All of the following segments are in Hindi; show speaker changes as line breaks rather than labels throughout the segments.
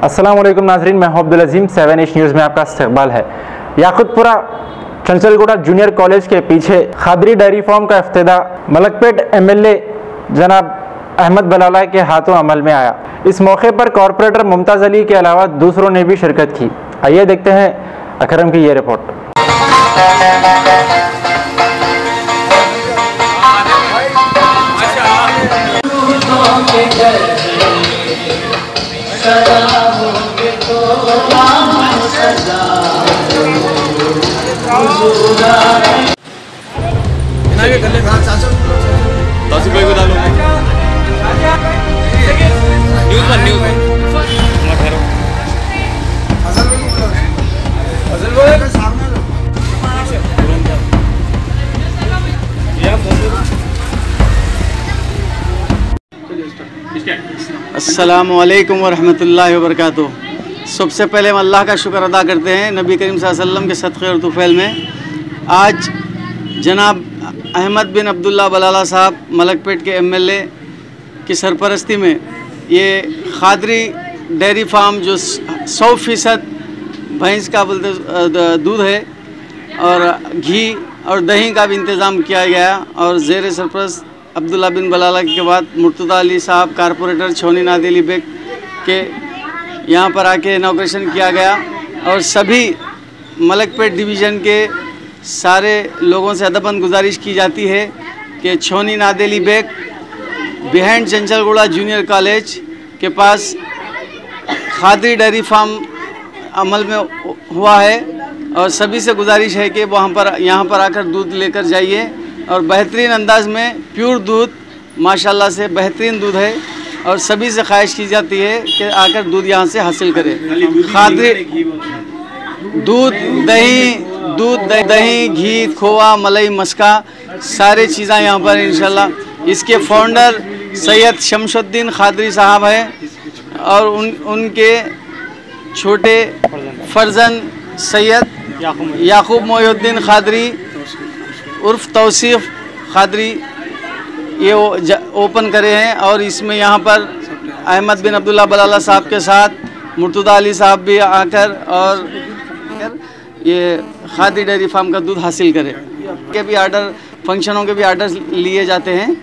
अस्सलाम वालेकुम नाज़रीन, मैं अब्दुल अजीम 7H न्यूज़ में आपका इस्तकबाल है। याकुतपुरा चंचलगुड़ा जूनियर कॉलेज के पीछे खादरी डेयरी फार्म का इफ्तिताह मलकपेट MLA जनाब अहमद बलाला के हाथों अमल में आया। इस मौके पर कॉरपोरेटर मुमताज़ अली के अलावा दूसरों ने भी शिरकत की। आइए देखते हैं अकरम की ये रिपोर्ट।
अस्सलामु अलैकुम वरहमतुल्लाहि वबरकातुहू। सबसे पहले हम अल्लाह का शुक्र अदा करते हैं नबी करीम सल्लल्लाहु अलैहि वसल्लम के सदक़े और तुफ़ैल में आज जनाब अहमद बिन अब्दुल्ला बलाला साहब मलकपेट के MLA की सरपरस्ती में ये खादरी डेयरी फार्म जो 100% भैंस का बोलते दूध है और घी और दही का भी इंतज़ाम किया गया और ज़ेर सरपरस्त अब्दुल्ला बिन बलाला के बाद मुर्तज़ा अली साहब कारपोरेटर छोनी नादेली बेग के यहाँ पर आके इनॉग्रेशन किया गया और सभी मलकपेट डिवीज़न के सारे लोगों से अदबन गुजारिश की जाती है कि छोनी नादेली बेग बिहाइंड चंचलगुड़ा जूनियर कॉलेज के पास खादरी डेयरी फार्म अमल में हुआ है और सभी से गुजारिश है कि वहाँ पर यहाँ पर आकर दूध लेकर जाइए और बेहतरीन अंदाज में प्योर दूध माशाल्लाह से बेहतरीन दूध है और सभी से ख्वाहिश की जाती है कि आकर दूध यहाँ से हासिल करें। खादरी दूध दही घी खोवा मलाई मस्का सारे चीज़ें यहाँ पर इंशाल्लाह। इसके फाउंडर सैयद शमशुद्दीन खादरी साहब हैं और उनके छोटे फर्जन सैयद याकूब मोहिउद्दीन खादरी उर्फ तौसीफ खादरी ये ओपन करे हैं और इसमें यहाँ पर अहमद बिन अब्दुल्ला बलाला साहब के साथ मुर्तज़ा अली साहब भी आकर और ये खादरी डेयरी फार्म का दूध हासिल करें। के भी आर्डर फंक्शनों के भी आर्डर लिए जाते हैं।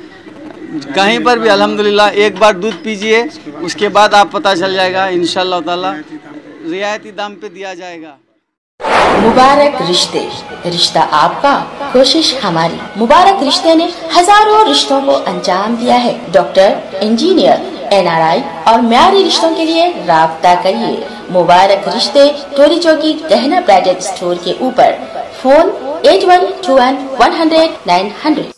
कहीं पर भी अल्हम्दुलिल्लाह एक बार दूध पीजिए उसके बाद आप पता चल जाएगा इंशाअल्लाह ताला रियायती दाम पे दिया जाएगा।
मुबारक रिश्ते, रिश्ता आपका कोशिश हमारी। मुबारक रिश्ते ने हजारों रिश्तों को अंजाम दिया है। डॉक्टर, इंजीनियर, NRI और म्यारी रिश्तों के लिए राब्ता करिए। मुबारक रिश्ते टोरी चौकी गहना ब्राइडल स्टोर के ऊपर। फोन 8121 100 900।